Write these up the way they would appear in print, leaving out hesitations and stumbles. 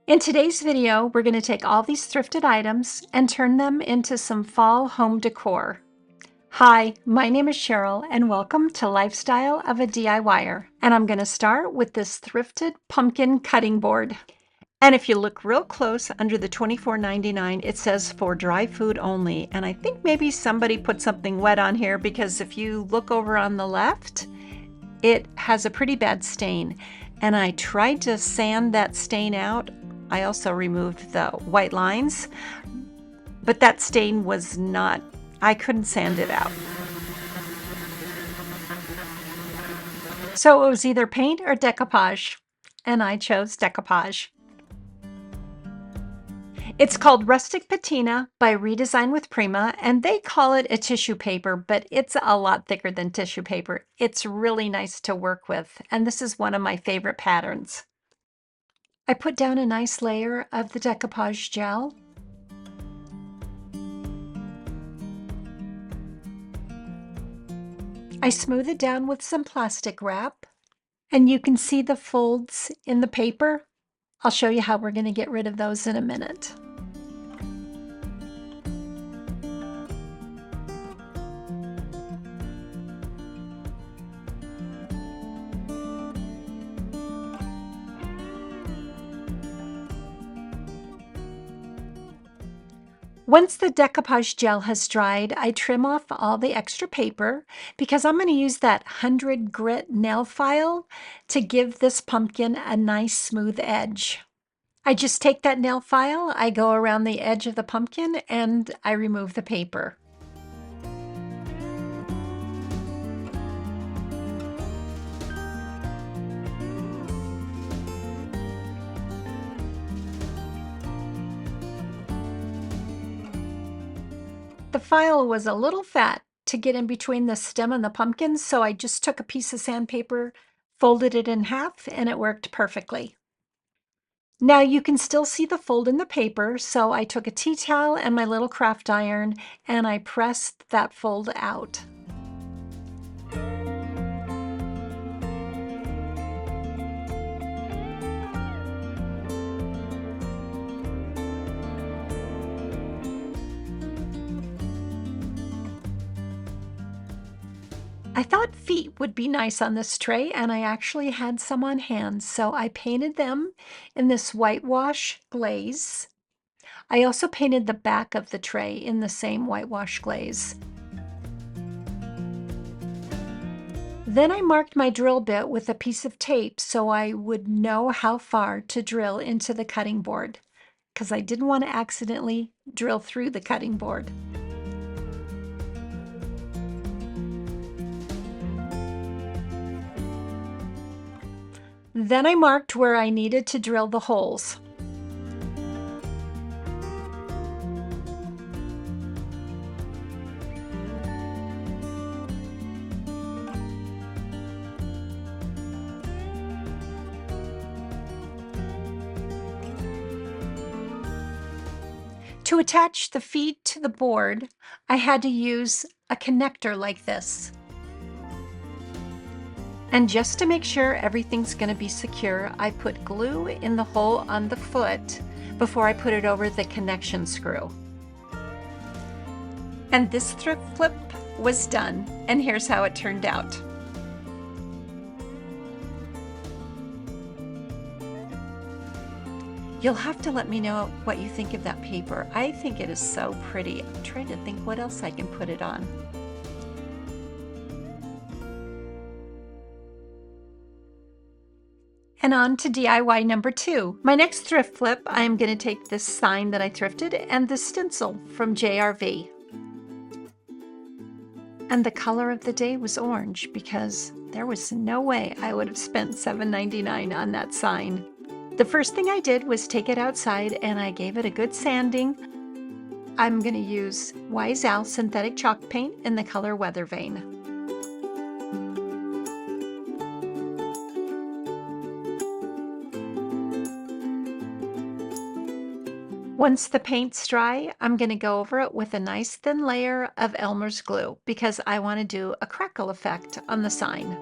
In today's video, we're going to take all these thrifted items and turn them into some fall home decor. Hi, my name is Cheryl and welcome to Lifestyle of a DIYer. And I'm going to start with this thrifted pumpkin cutting board. And if you look real close under the $24.99, it says for dry food only. And I think maybe somebody put something wet on here because if you look over on the left, it has a pretty bad stain. And I tried to sand that stain out. I also removed the white lines, but that stain was not, I couldn't sand it out. So it was either paint or decoupage, and I chose decoupage. It's called Rustic Patina by Redesign with Prima, and they call it a tissue paper, but it's a lot thicker than tissue paper. It's really nice to work with, and this is one of my favorite patterns. I put down a nice layer of the decoupage gel. I smooth it down with some plastic wrap, and you can see the folds in the paper. I'll show you how we're going to get rid of those in a minute. Once the decoupage gel has dried, I trim off all the extra paper because I'm going to use that 100 grit nail file to give this pumpkin a nice smooth edge. I just take that nail file, I go around the edge of the pumpkin, and I remove the paper. The file was a little fat to get in between the stem and the pumpkin, so I just took a piece of sandpaper, folded it in half, and it worked perfectly. Now you can still see the fold in the paper, so I took a tea towel and my little craft iron and I pressed that fold out. I thought feet would be nice on this tray, and I actually had some on hand, so I painted them in this whitewash glaze. I also painted the back of the tray in the same whitewash glaze. Then I marked my drill bit with a piece of tape so I would know how far to drill into the cutting board, because I didn't want to accidentally drill through the cutting board. Then I marked where I needed to drill the holes. To attach the feet to the board, I had to use a connector like this. And just to make sure everything's going to be secure, I put glue in the hole on the foot before I put it over the connection screw. And this thrift flip was done, and here's how it turned out. You'll have to let me know what you think of that paper. I think it is so pretty. I'm trying to think what else I can put it on. And on to DIY number 2. My next thrift flip, I am going to take this sign that I thrifted and the stencil from JRV. And the color of the day was orange because there was no way I would have spent $7.99 on that sign. The first thing I did was take it outside and I gave it a good sanding. I'm going to use Wise Owl synthetic chalk paint in the color Weather Vane. Once the paint's dry, I'm going to go over it with a nice thin layer of Elmer's glue because I want to do a crackle effect on the sign.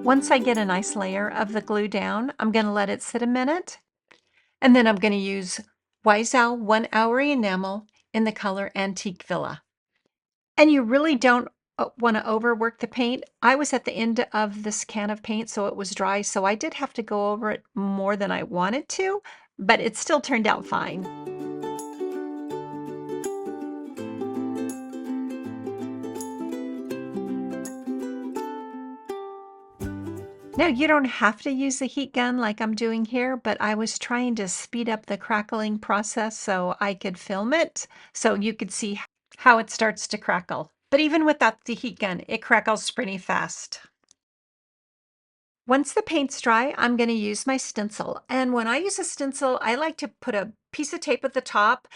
Once I get a nice layer of the glue down, I'm going to let it sit a minute, and then I'm going to use Resell 1 Hour Enamel in the color Antique Villa. And you really don't want to overwork the paint. I was at the end of this can of paint, so it was dry, so I did have to go over it more than I wanted to, but it still turned out fine. Now, you don't have to use the heat gun like I'm doing here, but I was trying to speed up the crackling process so I could film it, so you could see how it starts to crackle. But even without the heat gun, it crackles pretty fast. Once the paint's dry, I'm going to use my stencil. And when I use a stencil, I like to put a piece of tape at the top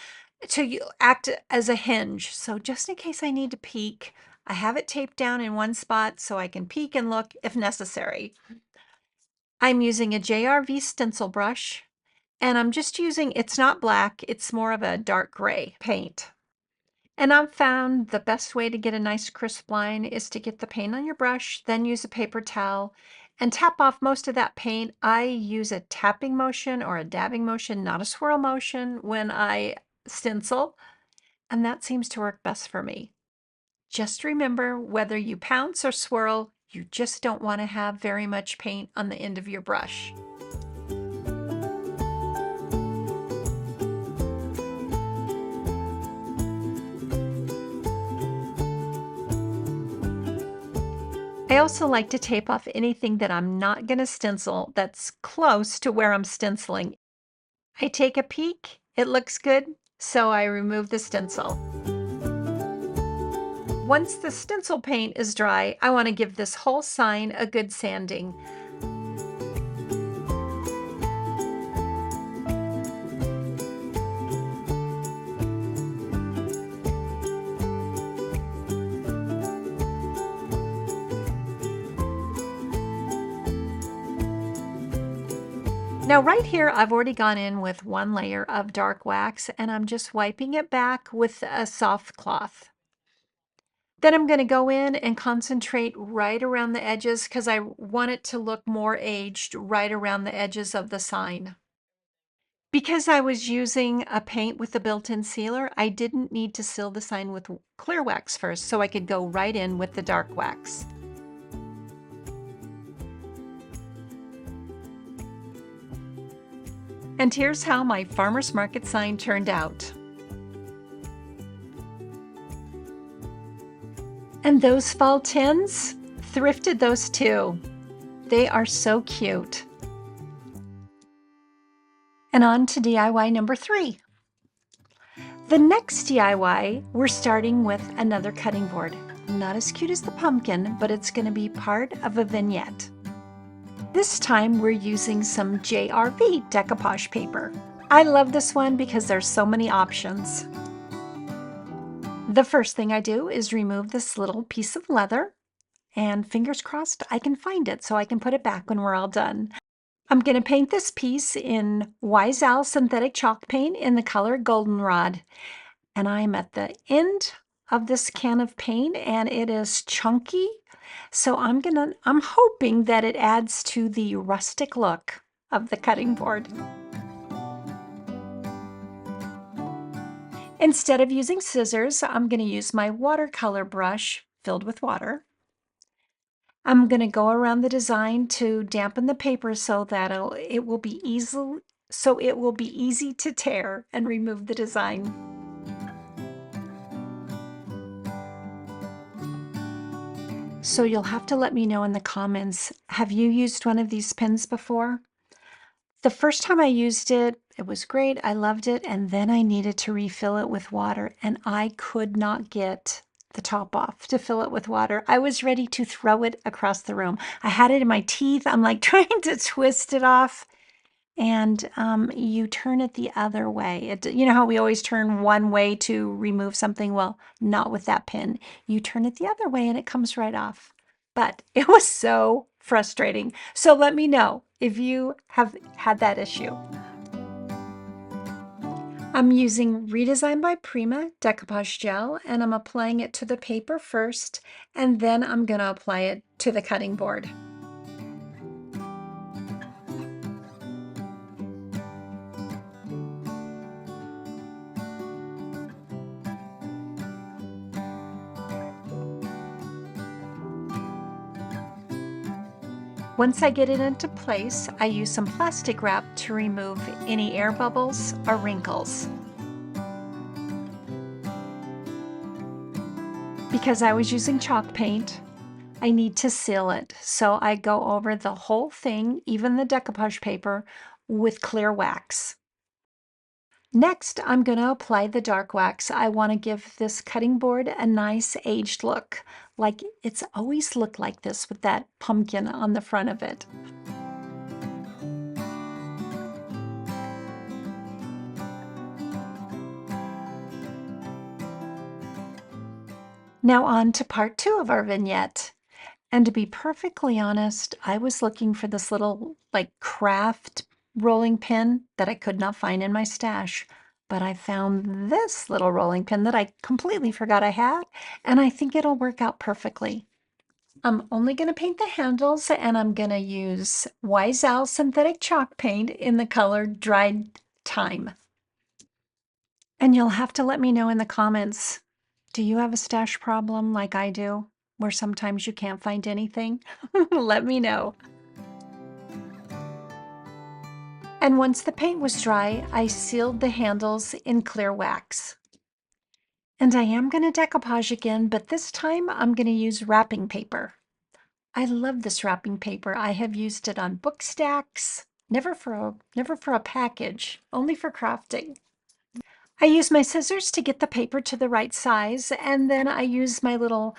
to act as a hinge. So just in case I need to peek, I have it taped down in one spot so I can peek and look if necessary. I'm using a JRV stencil brush, and I'm just using, it's not black, it's more of a dark gray paint. And I've found the best way to get a nice crisp line is to get the paint on your brush, then use a paper towel and tap off most of that paint. I use a tapping motion or a dabbing motion, not a swirl motion, when I stencil, and that seems to work best for me. Just remember, whether you pounce or swirl, you just don't want to have very much paint on the end of your brush. I also like to tape off anything that I'm not going to stencil that's close to where I'm stenciling. I take a peek, it looks good, so I remove the stencil. Once the stencil paint is dry, I want to give this whole sign a good sanding. Now right here, I've already gone in with one layer of dark wax, and I'm just wiping it back with a soft cloth. Then I'm going to go in and concentrate right around the edges because I want it to look more aged right around the edges of the sign. Because I was using a paint with a built-in sealer, I didn't need to seal the sign with clear wax first, so I could go right in with the dark wax. And here's how my farmer's market sign turned out. And those fall tins, thrifted those too. They are so cute. And on to DIY number 3. The next DIY, we're starting with another cutting board. Not as cute as the pumpkin, but it's going to be part of a vignette. This time we're using some JRV decoupage paper. I love this one because there's so many options. The first thing I do is remove this little piece of leather, and fingers crossed I can find it so I can put it back when we're all done. I'm going to paint this piece in Resell synthetic chalk paint in the color Goldenrod. And I'm at the end of this can of paint and it is chunky. So I'm hoping that it adds to the rustic look of the cutting board. Instead of using scissors, I'm going to use my watercolor brush filled with water. I'm going to go around the design to dampen the paper so that it will be easy to tear and remove the design. So you'll have to let me know in the comments, have you used one of these pens before? The first time I used it, it was great, I loved it, and then I needed to refill it with water, and I could not get the top off to fill it with water. I was ready to throw it across the room. I had it in my teeth, I'm like trying to twist it off, and you turn it the other way. You know how we always turn one way to remove something? Well, not with that pen. You turn it the other way and it comes right off. But it was so frustrating. So let me know if you have had that issue. I'm using Redesign by Prima decoupage gel, and I'm applying it to the paper first, and then I'm going to apply it to the cutting board. Once I get it into place, I use some plastic wrap to remove any air bubbles or wrinkles. Because I was using chalk paint, I need to seal it, so I go over the whole thing, even the decoupage paper, with clear wax. Next, I'm going to apply the dark wax. I want to give this cutting board a nice aged look, like it's always looked like this with that pumpkin on the front of it. Now on to part 2 of our vignette. And to be perfectly honest, I was looking for this little like craft rolling pin that I could not find in my stash. But I found this little rolling pin that I completely forgot I had, and I think it'll work out perfectly. I'm only going to paint the handles, and I'm going to use Resell synthetic chalk paint in the color Dried Thyme. And you'll have to let me know in the comments, do you have a stash problem like I do, where sometimes you can't find anything? Let me know. And once the paint was dry, I sealed the handles in clear wax. And I am going to decoupage again, but this time I'm going to use wrapping paper. I love this wrapping paper. I have used it on book stacks, never for a package, only for crafting. I use my scissors to get the paper to the right size, and then I use my little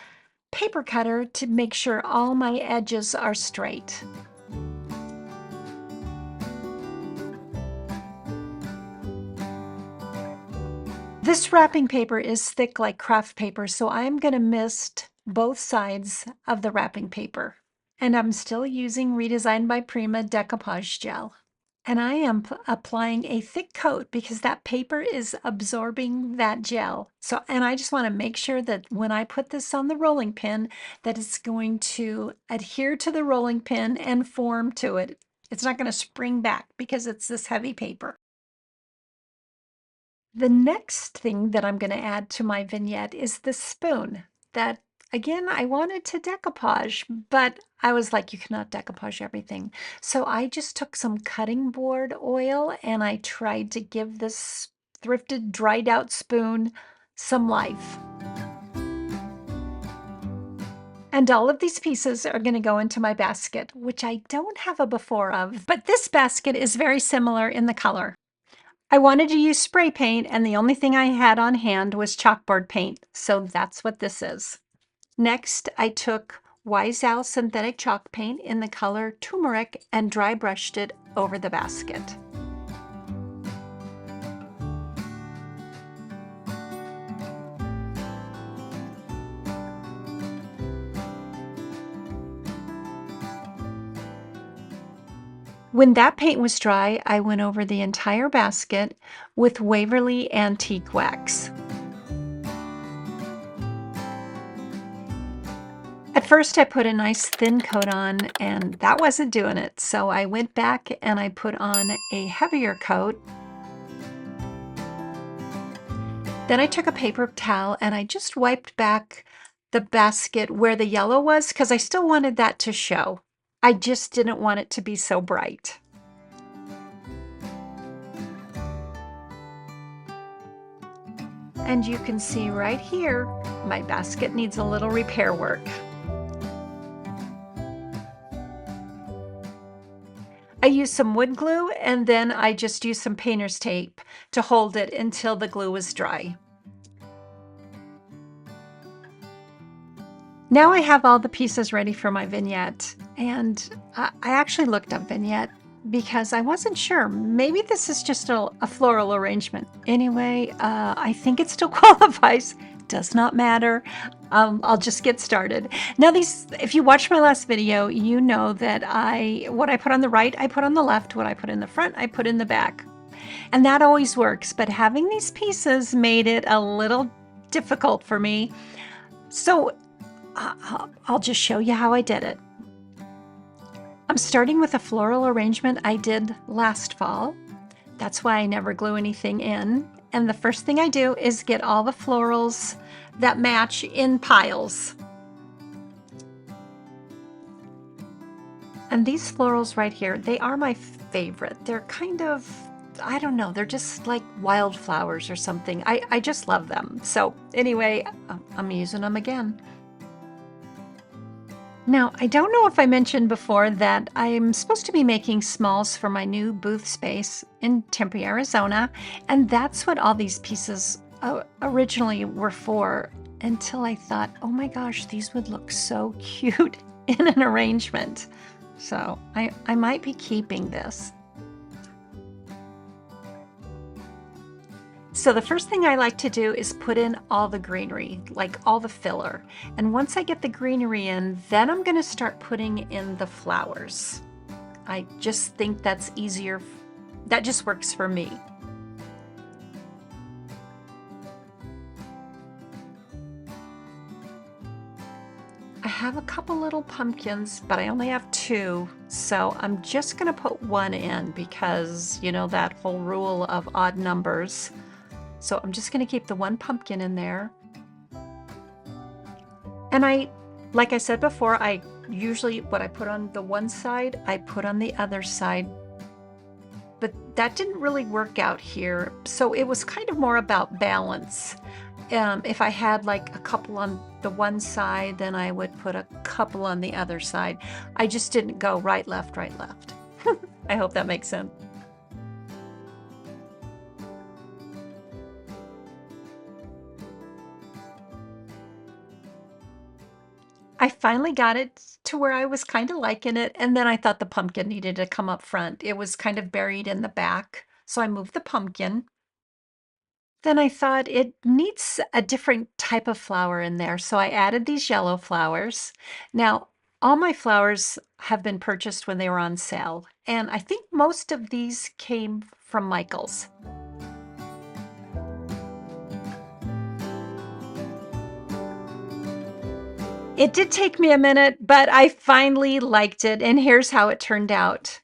paper cutter to make sure all my edges are straight. This wrapping paper is thick like craft paper, so I'm going to mist both sides of the wrapping paper. And I'm still using Redesigned by Prima decoupage gel. And I am applying a thick coat because that paper is absorbing that gel. And I just want to make sure that when I put this on the rolling pin, that it's going to adhere to the rolling pin and form to it. It's not going to spring back because it's this heavy paper. The next thing that I'm going to add to my vignette is the spoon that, again, I wanted to decoupage, but I was like, you cannot decoupage everything. So I just took some cutting board oil and I tried to give this thrifted, dried out spoon some life. And all of these pieces are going to go into my basket, which I don't have a before of, but this basket is very similar in the color. I wanted to use spray paint, and the only thing I had on hand was chalkboard paint, so that's what this is. Next, I took Resell synthetic chalk paint in the color Turmeric and dry brushed it over the basket. When that paint was dry, I went over the entire basket with Waverly Antique Wax. At first, I put a nice thin coat on, and that wasn't doing it. So I went back and I put on a heavier coat. Then I took a paper towel and I just wiped back the basket where the yellow was because I still wanted that to show. I just didn't want it to be so bright. And you can see right here, my basket needs a little repair work. I used some wood glue and then I just used some painter's tape to hold it until the glue was dry. Now I have all the pieces ready for my vignette, and I actually looked up vignette because I wasn't sure. Maybe this is just a floral arrangement. Anyway, I think it still qualifies. Does not matter. I'll just get started. Now if you watched my last video, you know that what I put on the right, I put on the left. What I put in the front, I put in the back. And that always works, but having these pieces made it a little difficult for me. So I'll just show you how I did it. I'm starting with a floral arrangement I did last fall. That's why I never glue anything in. And the first thing I do is get all the florals that match in piles. And these florals right here, they are my favorite. They're kind of, I don't know, they're just like wildflowers or something. I just love them. So anyway, I'm using them again. Now, I don't know if I mentioned before that I'm supposed to be making smalls for my new booth space in Tempe, Arizona, and that's what all these pieces originally were for, until I thought, oh my gosh, these would look so cute in an arrangement. So I might be keeping this. So the first thing I like to do is put in all the greenery, like all the filler. And once I get the greenery in, then I'm going to start putting in the flowers. I just think that's easier. That just works for me. I have a couple little pumpkins, but I only have two. So I'm just going to put one in because, you know, that whole rule of odd numbers. So I'm just going to keep the one pumpkin in there. And like I said before, I usually, what I put on the one side, I put on the other side. But that didn't really work out here. So it was kind of more about balance. If I had like a couple on the one side, then I would put a couple on the other side. I just didn't go right, left, right, left. I hope that makes sense. I finally got it to where I was kind of liking it, and then I thought the pumpkin needed to come up front. It was kind of buried in the back, so I moved the pumpkin. Then I thought it needs a different type of flower in there, so I added these yellow flowers. Now, all my flowers have been purchased when they were on sale, and I think most of these came from Michael's. It did take me a minute, but I finally liked it, and here's how it turned out.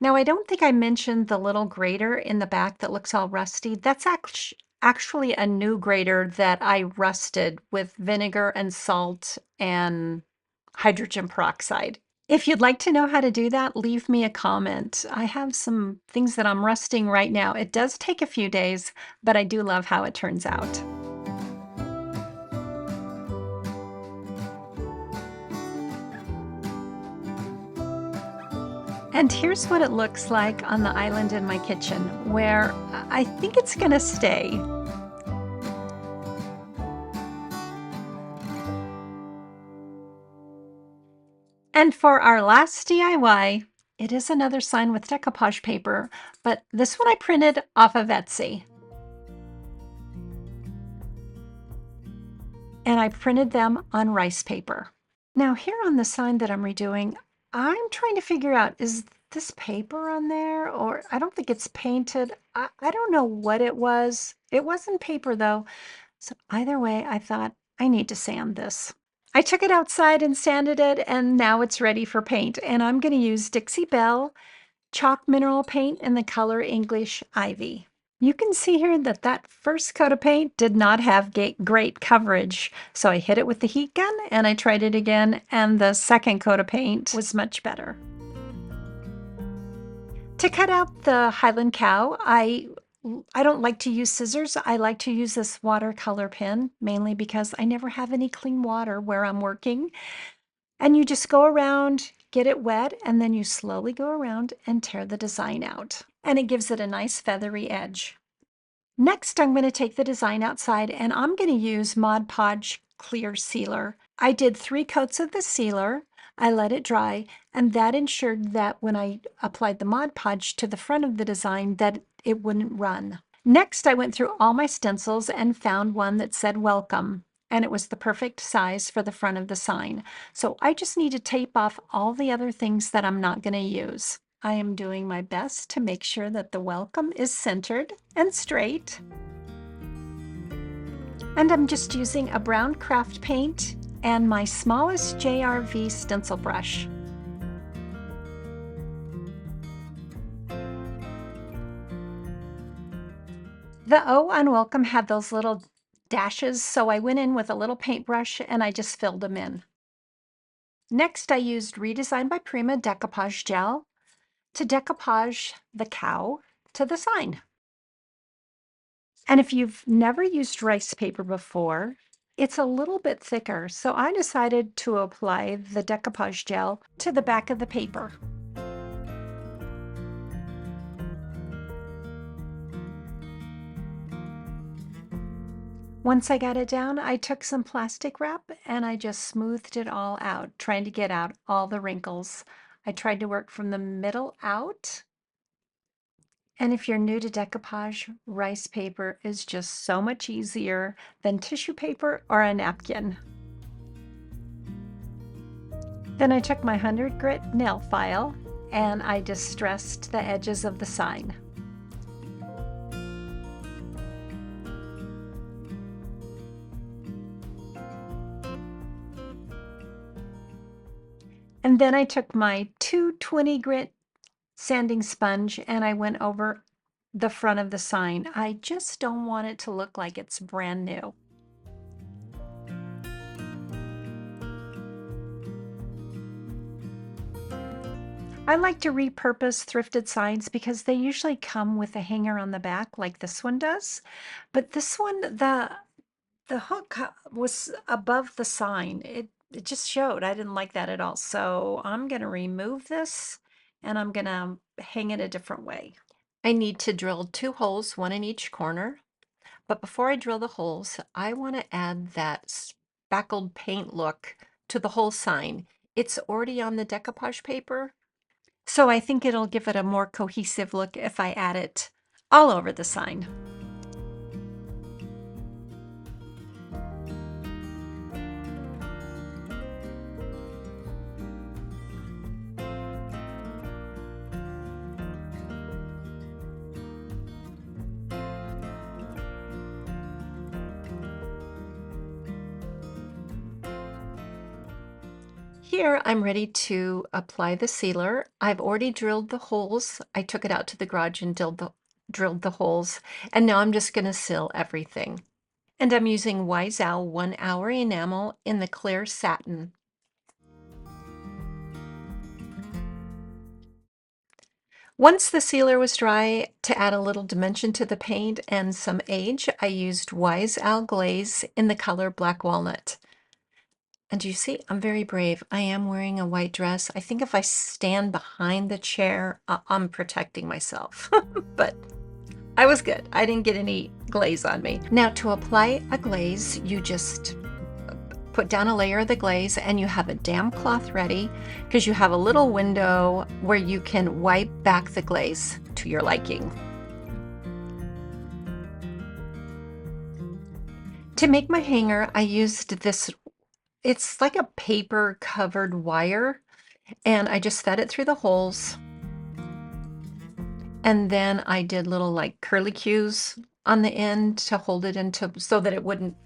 Now, I don't think I mentioned the little grater in the back that looks all rusty. That's actually a new grater that I rusted with vinegar and salt and hydrogen peroxide. If you'd like to know how to do that, leave me a comment. I have some things that I'm rusting right now. It does take a few days, but I do love how it turns out. And here's what it looks like on the island in my kitchen, where I think it's gonna stay. And for our last DIY, it is another sign with decoupage paper, but this one I printed off of Etsy. And I printed them on rice paper. Now here on the sign that I'm redoing, I'm trying to figure out, is this paper on there? Or I don't think it's painted. I don't know what it was. It wasn't paper though. So either way, I thought I need to sand this. I took it outside and sanded it, and now it's ready for paint. And I'm going to use Dixie Belle chalk mineral paint in the color English Ivy. You can see here that that first coat of paint did not have great coverage. So I hit it with the heat gun and I tried it again, and the second coat of paint was much better. To cut out the Highland cow, I don't like to use scissors. I like to use this watercolor pen, mainly because I never have any clean water where I'm working. And you just go around, get it wet, and then you slowly go around and tear the design out. And it gives it a nice feathery edge. Next, I'm going to take the design outside, and I'm going to use Mod Podge Clear Sealer. I did 3 coats of the sealer. I let it dry, and that ensured that when I applied the Mod Podge to the front of the design, that it wouldn't run. Next, I went through all my stencils and found one that said welcome, and it was the perfect size for the front of the sign. So I just need to tape off all the other things that I'm not going to use. I am doing my best to make sure that the welcome is centered and straight. And I'm just using a brown craft paint and my smallest JRV stencil brush. The O on welcome had those little dashes, so I went in with a little paintbrush and I just filled them in. Next, I used Redesign by Prima decoupage gel to decoupage the cow to the sign. And if you've never used rice paper before, it's a little bit thicker, so I decided to apply the decoupage gel to the back of the paper. Once I got it down, I took some plastic wrap and I just smoothed it all out, trying to get out all the wrinkles. I tried to work from the middle out. And if you're new to decoupage, rice paper is just so much easier than tissue paper or a napkin. Then I took my 100 grit nail file and I distressed the edges of the sign. And then I took my 220 grit sanding sponge and I went over the front of the sign. I just don't want it to look like it's brand new. I like to repurpose thrifted signs because they usually come with a hanger on the back like this one does. But this one, the hook was above the sign. It just showed. I didn't like that at all. So I'm going to remove this and I'm going to hang it a different way. I need to drill 2 holes, one in each corner. But before I drill the holes, I want to add that spackled paint look to the whole sign. It's already on the decoupage paper, so I think it'll give it a more cohesive look if I add it all over the sign. Here I'm ready to apply the sealer. I've already drilled the holes. I took it out to the garage and drilled the holes, and now I'm just going to seal everything. And I'm using Wise Owl 1 hour enamel in the clear satin. Once the sealer was dry, to add a little dimension to the paint and some age, I used Wise Owl Glaze in the color Black Walnut. And you see, I'm very brave. I am wearing a white dress. I think if I stand behind the chair, I'm protecting myself. But I was good. I didn't get any glaze on me. Now, to apply a glaze, you just put down a layer of the glaze and you have a damp cloth ready because you have a little window where you can wipe back the glaze to your liking. To make my hanger, I used this, it's like a paper covered wire, and I just fed it through the holes. And then I did little like curlicues on the end to hold it into so that it wouldn't,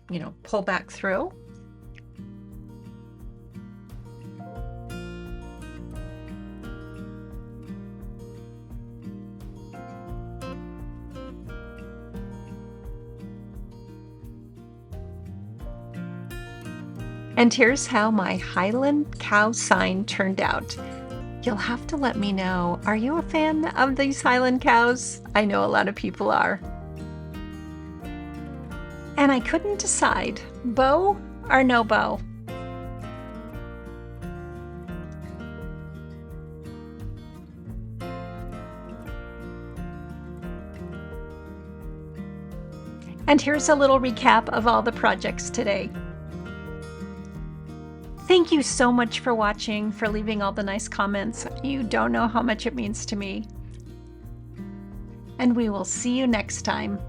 pull back through. And here's how my Highland cow sign turned out. You'll have to let me know, are you a fan of these Highland cows? I know a lot of people are. And I couldn't decide, bow or no bow. And here's a little recap of all the projects today. Thank you so much for watching, for leaving all the nice comments. You don't know how much it means to me. And we will see you next time.